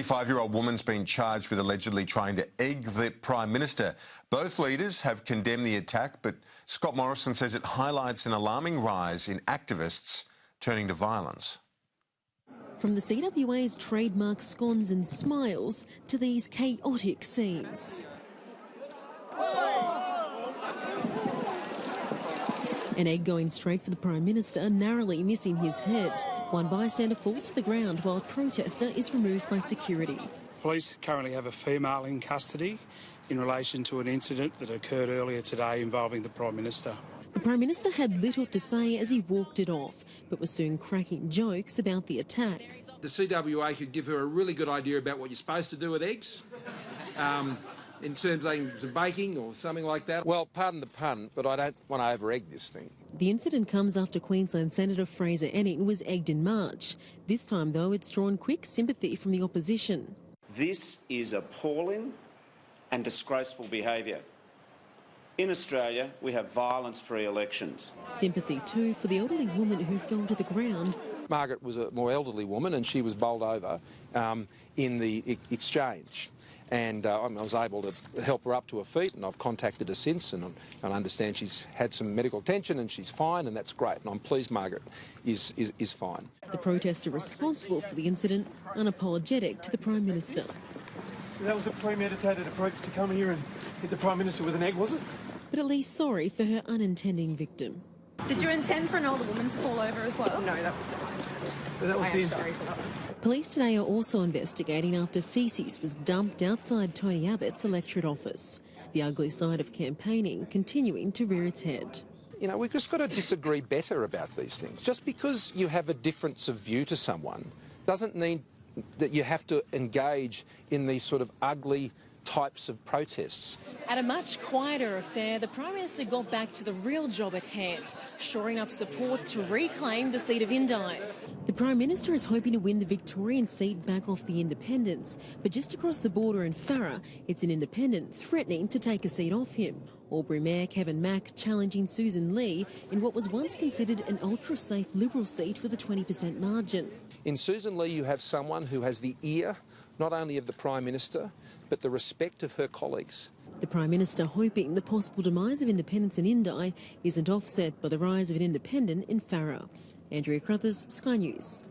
25-year-old woman's been charged with allegedly trying to egg the Prime Minister. Both leaders have condemned the attack, but Scott Morrison says it highlights an alarming rise in activists turning to violence. From the CWA's trademark scones and smiles to these chaotic scenes. An egg going straight for the Prime Minister, narrowly missing his head. One bystander falls to the ground while a protester is removed by security. Police currently have a female in custody in relation to an incident that occurred earlier today involving the Prime Minister. The Prime Minister had little to say as he walked it off, but was soon cracking jokes about the attack. The CWA could give her a really good idea about what you're supposed to do with eggs. In terms of baking or something like that. Well, pardon the pun, but I don't want to over-egg this thing. The incident comes after Queensland Senator Fraser Anning was egged in March. This time, though, it's drawn quick sympathy from the opposition. This is appalling and disgraceful behaviour. In Australia, we have violence-free elections. Sympathy, too, for the elderly woman who fell to the ground. Margaret was a more elderly woman and she was bowled over in the exchange. And I was able to help her up to her feet, and I've contacted her since, and I understand she's had some medical attention and she's fine, and that's great. And I'm pleased Margaret is fine. The protester responsible for the incident, unapologetic to the Prime Minister. So that was a premeditated approach to come here and hit the Prime Minister with an egg, was it? But at least sorry for her unintending victim. Did you intend for an older woman to fall over as well? No, that was not my intent. I am sorry for that. Police today are also investigating after faeces was dumped outside Tony Abbott's electorate office. The ugly side of campaigning continuing to rear its head. You know, we've just got to disagree better about these things. Just because you have a difference of view to someone doesn't mean that you have to engage in these sort of ugly types of protests. At a much quieter affair, the Prime Minister got back to the real job at hand, shoring up support to reclaim the seat of Indi. The Prime Minister is hoping to win the Victorian seat back off the independents, but just across the border in Farrer, it's an independent threatening to take a seat off him. Albury Mayor Kevin Mack challenging Susan Lee in what was once considered an ultra-safe Liberal seat with a 20% margin. In Susan Lee, you have someone who has the ear not only of the Prime Minister, but the respect of her colleagues. The Prime Minister hoping the possible demise of independence in Indi isn't offset by the rise of an independent in Farrer. Andrea Crothers, Sky News.